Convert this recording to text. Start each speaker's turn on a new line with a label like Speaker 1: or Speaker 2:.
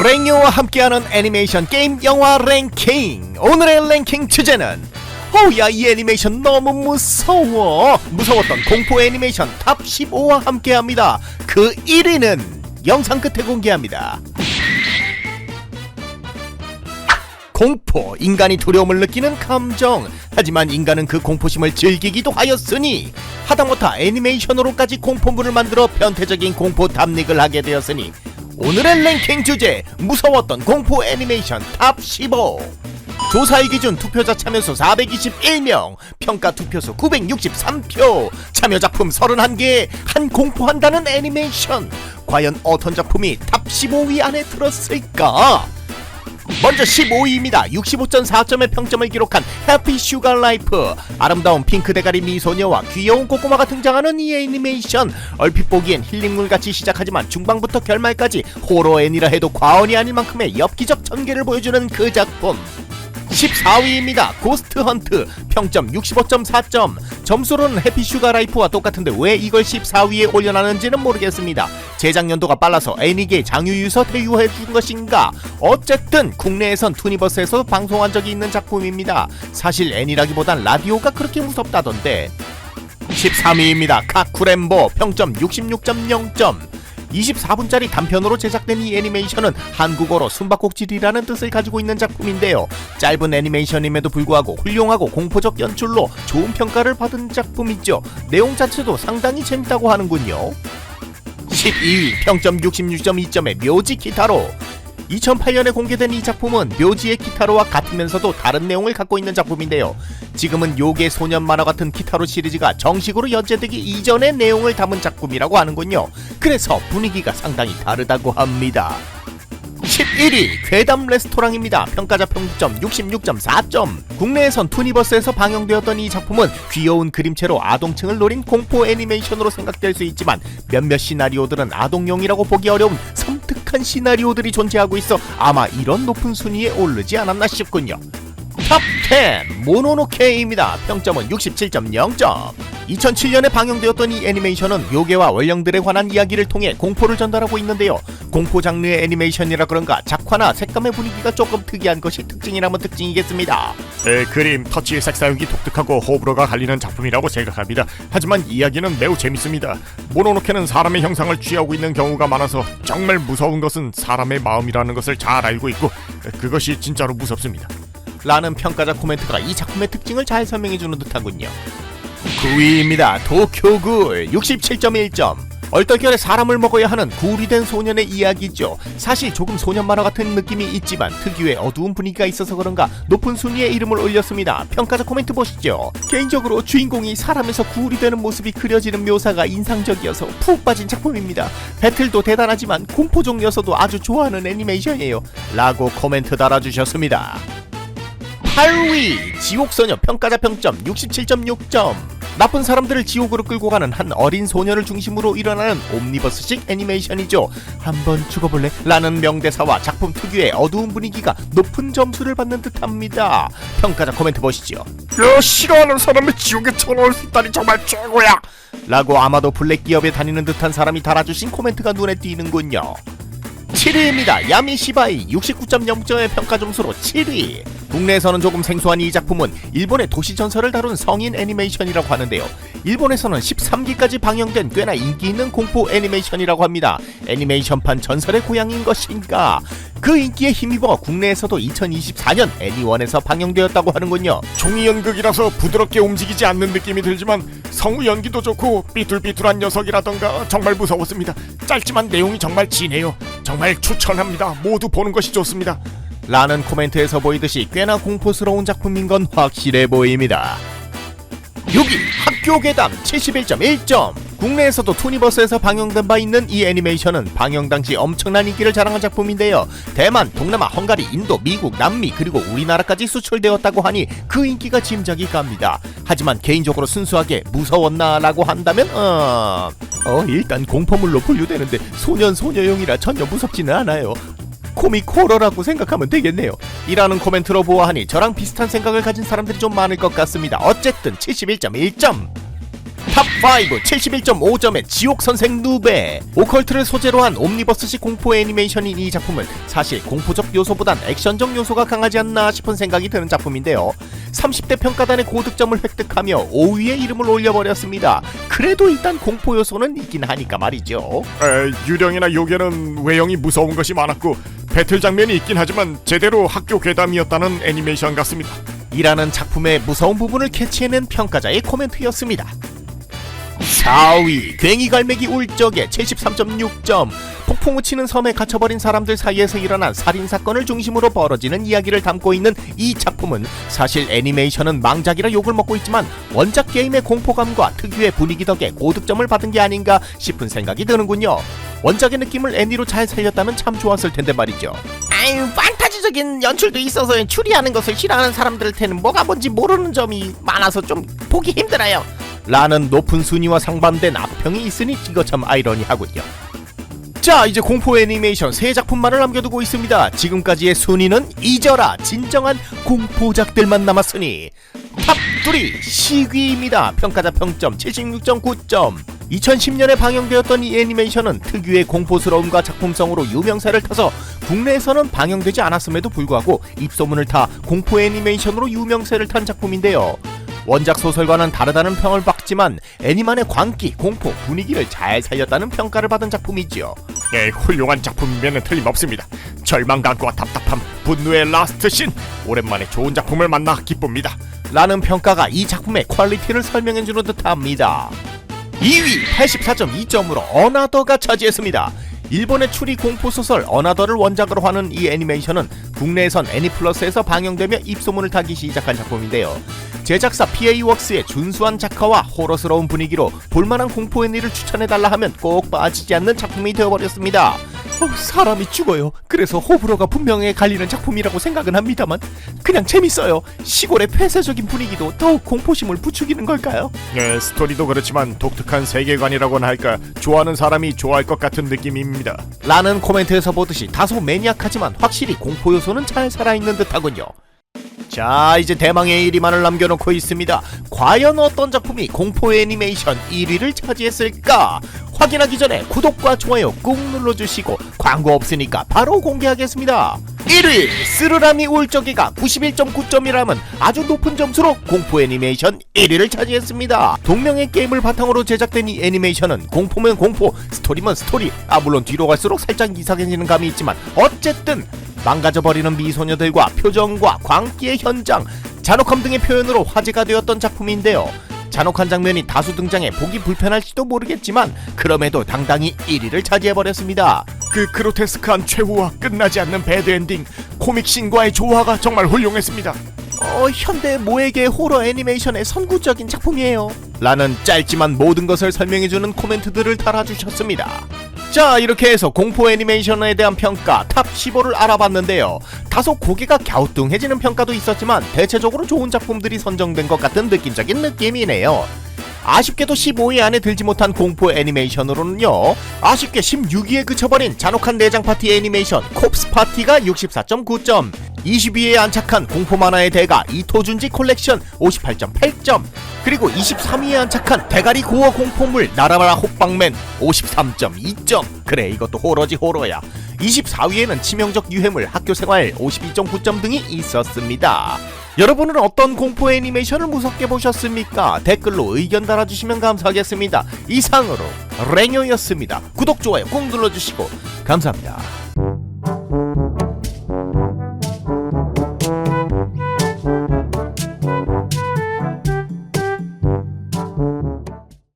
Speaker 1: 랭요와 함께하는 애니메이션 게임 영화 랭킹. 오늘의 랭킹 주제는 야, 이 애니메이션 너무 무서웠던 공포 애니메이션 탑 15와 함께합니다. 그 1위는 영상 끝에 공개합니다. 공포, 인간이 두려움을 느끼는 감정. 하지만 인간은 그 공포심을 즐기기도 하였으니 하다못해 애니메이션으로까지 공포물을 만들어 변태적인 공포 탐닉을 하게 되었으니 오늘의 랭킹 주제, 무서웠던 공포 애니메이션 탑 15. 조사일 기준 투표자 참여수 421명, 평가 투표수 963표, 참여 작품 31개, 한 공포한다는 애니메이션. 과연 어떤 작품이 탑 15위 안에 들었을까? 먼저 15위입니다. 65.4점의 평점을 기록한 해피 슈가 라이프. 아름다운 핑크 대가리 미소녀와 귀여운 꼬꼬마가 등장하는 이 애니메이션. 얼핏 보기엔 힐링물같이 시작하지만 중반부터 결말까지 호러 애니라 해도 과언이 아닐 만큼의 엽기적 전개를 보여주는 그 작품. 14위입니다. 고스트 헌트. 평점 65.4점. 점수로는 해피 슈가 라이프와 똑같은데 왜 이걸 14위에 올려놨는지는 모르겠습니다. 제작연도가 빨라서 애니계의 장유유서 대유해준 것인가. 어쨌든 국내에선 투니버스에서 방송한 적이 있는 작품입니다. 사실 애니라기보단 라디오가 그렇게 무섭다던데. 13위입니다. 카쿠렌보. 평점 66.0점. 24분짜리 단편으로 제작된 이 애니메이션은 한국어로 숨바꼭질이라는 뜻을 가지고 있는 작품인데요. 짧은 애니메이션임에도 불구하고 훌륭하고 공포적 연출로 좋은 평가를 받은 작품이죠. 내용 자체도 상당히 재밌다고 하는군요. 12위, 평점 66.2점의 묘지 키타로. 2008년에 공개된 이 작품은 묘지의 키타로와 같으면서도 다른 내용을 갖고 있는 작품인데요. 지금은 요괴 소년 만화 같은 키타로 시리즈가 정식으로 연재되기 이전의 내용을 담은 작품이라고 하는군요. 그래서 분위기가 상당히 다르다고 합니다. 11위, 괴담 레스토랑입니다. 평가자 평점 66.4점. 국내에선 투니버스에서 방영되었던 이 작품은 귀여운 그림체로 아동층을 노린 공포 애니메이션으로 생각될 수 있지만 몇몇 시나리오들은 아동용이라고 보기 어려운 섬뜩한 시나리오들이 존재하고 있어 아마 이런 높은 순위에 오르지 않았나 싶군요. 탑 10, 모노노케입니다. 평점은 67.0점. 2007년에 방영되었던 이 애니메이션은 요괴와 원령들에 관한 이야기를 통해 공포를 전달하고 있는데요. 공포 장르의 애니메이션이라 그런가 작화나 색감의 분위기가 조금 특이한 것이 특징이라면 특징이겠습니다.
Speaker 2: 그림, 터치, 색사용이 독특하고 호불호가 갈리는 작품이라고 생각합니다. 하지만 이야기는 매우 재밌습니다. 모노노케는 사람의 형상을 취하고 있는 경우가 많아서 정말 무서운 것은 사람의 마음이라는 것을 잘 알고 있고 그것이 진짜로 무섭습니다.
Speaker 1: 라는 평가자 코멘트가 이 작품의 특징을 잘 설명해주는 듯하군요. 9위입니다. 도쿄굴. 67.1점. 얼떨결에 사람을 먹어야 하는 굴이 된 소년의 이야기죠. 사실 조금 소년 만화 같은 느낌이 있지만 특유의 어두운 분위기가 있어서 그런가 높은 순위에 이름을 올렸습니다. 평가자 코멘트 보시죠. 개인적으로 주인공이 사람에서 굴이 되는 모습이 그려지는 묘사가 인상적이어서 푹 빠진 작품입니다. 배틀도 대단하지만 공포적 요소도 아주 좋아하는 애니메이션이에요. 라고 코멘트 달아주셨습니다. 8위, 지옥소녀. 평가자 평점 67.6점. 나쁜 사람들을 지옥으로 끌고 가는 한 어린 소녀를 중심으로 일어나는 옴니버스식 애니메이션이죠. 한번 죽어볼래? 라는 명대사와 작품 특유의 어두운 분위기가 높은 점수를 받는 듯합니다. 평가자 코멘트 보시죠.
Speaker 2: 싫어하는 사람을 지옥에 쳐넣을 수 있다니 정말 최고야!
Speaker 1: 라고 아마도 블랙 기업에 다니는 듯한 사람이 달아주신 코멘트가 눈에 띄는군요. 7위입니다. 야미시바이. 69.0점의 평가 점수로 7위. 국내에서는 조금 생소한 이 작품은 일본의 도시 전설을 다룬 성인 애니메이션이라고 하는데요. 일본에서는 13기까지 방영된 꽤나 인기 있는 공포 애니메이션이라고 합니다. 애니메이션판 전설의 고향인 것인가? 그 인기에 힘입어 국내에서도 2024년 애니원에서 방영되었다고 하는군요.
Speaker 2: 종이 연극이라서 부드럽게 움직이지 않는 느낌이 들지만 성우 연기도 좋고 삐뚤삐뚤한 녀석이라던가 정말 무서웠습니다. 짧지만 내용이 정말 진해요. 정말 추천합니다. 모두 보는 것이 좋습니다.
Speaker 1: 라는 코멘트에서 보이듯이 꽤나 공포스러운 작품인 건 확실해 보입니다. 6위, 학교괴담. 71.1점. 국내에서도 투니버스에서 방영된 바 있는 이 애니메이션은 방영 당시 엄청난 인기를 자랑한 작품인데요. 대만, 동남아, 헝가리, 인도, 미국, 남미 그리고 우리나라까지 수출되었다고 하니 그 인기가 짐작이 갑니다. 하지만 개인적으로 순수하게 무서웠나 라고 한다면 일단 공포물로 분류되는데 소년용이라 전혀 무섭지는 않아요. 코믹 호러라고 생각하면 되겠네요. 이라는 코멘트로 보아하니 저랑 비슷한 생각을 가진 사람들이 좀 많을 것 같습니다. 어쨌든 71.1점. 탑5 71.5점의 지옥선생 누베. 오컬트를 소재로 한 옴니버스식 공포 애니메이션인 이 작품은 사실 공포적 요소보단 액션적 요소가 강하지 않나 싶은 생각이 드는 작품인데요. 30대 평가단의 고득점을 획득하며 5위에 이름을 올려버렸습니다. 그래도 일단 공포 요소는 있긴 하니까 말이죠.
Speaker 2: 유령이나 요괴는 외형이 무서운 것이 많았고 배틀 장면이 있긴 하지만 제대로 학교 괴담이었다는 애니메이션 같습니다.
Speaker 1: 이라는 작품의 무서운 부분을 캐치해낸 평가자의 코멘트였습니다. 4위 괭이갈매기 울적의 73.6점. 폭풍우 치는 섬에 갇혀버린 사람들 사이에서 일어난 살인사건을 중심으로 벌어지는 이야기를 담고 있는 이 작품은 사실 애니메이션은 망작이라 욕을 먹고 있지만 원작 게임의 공포감과 특유의 분위기 덕에 고득점을 받은 게 아닌가 싶은 생각이 드는군요. 원작의 느낌을 애니로 잘 살렸다면 참 좋았을 텐데 말이죠. 아유, 판타지적인 연출도 있어서 추리하는 것을 싫어하는 사람들한테는 뭐가 뭔지 모르는 점이 많아서 좀 보기 힘들어요 라는 높은 순위와 상반된 악평이 있으니 이거 참 아이러니하군요. 자, 이제 공포 애니메이션 3작품만을 남겨두고 있습니다. 지금까지의 순위는 잊어라 진정한 공포작들만 남았으니 탑3 시귀입니다. 평가자 평점 76.9점. 2010년에 방영되었던 이 애니메이션은 특유의 공포스러움과 작품성으로 유명세를 타서 국내에서는 방영되지 않았음에도 불구하고 입소문을 타 공포 애니메이션으로 유명세를 탄 작품인데요. 원작 소설과는 다르다는 평을 받지만 애니만의 광기, 공포, 분위기를 잘 살렸다는 평가를 받은 작품이지요.
Speaker 2: 훌륭한 작품이면 틀림없습니다. 절망감과 답답함, 분노의 라스트 씬. 오랜만에 좋은 작품을 만나 기쁩니다.
Speaker 1: 라는 평가가 이 작품의 퀄리티를 설명해주는 듯합니다. 2위 84.2점으로 어나더가 차지했습니다. 일본의 추리 공포소설 어나더를 원작으로 하는 이 애니메이션은 국내에선 애니플러스에서 방영되며 입소문을 타기 시작한 작품인데요. 제작사 PA웍스의 준수한 작화와 호러스러운 분위기로 볼만한 공포 애니를 추천해달라 하면 꼭 빠지지 않는 작품이 되어버렸습니다. 사람이 죽어요. 그래서 호불호가 분명히 갈리는 작품이라고 생각은 합니다만 그냥 재밌어요. 시골의 폐쇄적인 분위기도 더욱 공포심을 부추기는 걸까요?
Speaker 2: 스토리도 그렇지만 독특한 세계관이라고나 할까 좋아하는 사람이 좋아할 것 같은 느낌입니다.
Speaker 1: 라는 코멘트에서 보듯이 다소 매니악하지만 확실히 공포 요소는 잘 살아있는 듯하군요. 자, 이제 대망의 1위만을 남겨놓고 있습니다. 과연 어떤 작품이 공포 애니메이션 1위를 차지했을까? 확인하기 전에 구독과 좋아요 꾹 눌러주시고 광고 없으니까 바로 공개하겠습니다. 1위 쓰르라미 울적이가 91.9점이라면 아주 높은 점수로 공포 애니메이션 1위를 차지했습니다. 동명의 게임을 바탕으로 제작된 이 애니메이션은 공포면 공포, 스토리면 스토리, 물론 뒤로 갈수록 살짝 이상해지는 감이 있지만 어쨌든 망가져버리는 미소녀들과 표정과 광기의 현장, 잔혹함 등의 표현으로 화제가 되었던 작품인데요. 잔혹한 장면이 다수 등장해 보기 불편할지도 모르겠지만 그럼에도 당당히 1위를 차지해버렸습니다.
Speaker 2: 그 그로테스크한 최후와 끝나지 않는 배드엔딩, 코믹신과의 조화가 정말 훌륭했습니다.
Speaker 1: 현대 모에게 호러 애니메이션의 선구적인 작품이에요 라는 짧지만 모든 것을 설명해주는 코멘트들을 달아주셨습니다. 자, 이렇게 해서 공포 애니메이션에 대한 평가 탑 15를 알아봤는데요. 다소 고개가 갸우뚱해지는 평가도 있었지만 대체적으로 좋은 작품들이 선정된 것 같은 느낌적인 느낌이네요. 아쉽게도 15위 안에 들지 못한 공포 애니메이션으로는요, 아쉽게 16위에 그쳐버린 잔혹한 내장 파티 애니메이션 콥스 파티가 64.9점, 20위에 안착한 공포 만화의 대가 이토준지 콜렉션 58.8점, 그리고 23위에 안착한 대가리 고어 공포물 나라마라 호빵맨 53.2점. 그래, 이것도 호러지 호러야. 24위에는 치명적 유해물 학교생활 52.9점 등이 있었습니다. 여러분은 어떤 공포 애니메이션을 무섭게 보셨습니까? 댓글로 의견 달아주시면 감사하겠습니다. 이상으로 랭요였습니다. 구독, 좋아요 꾹 눌러주시고 감사합니다.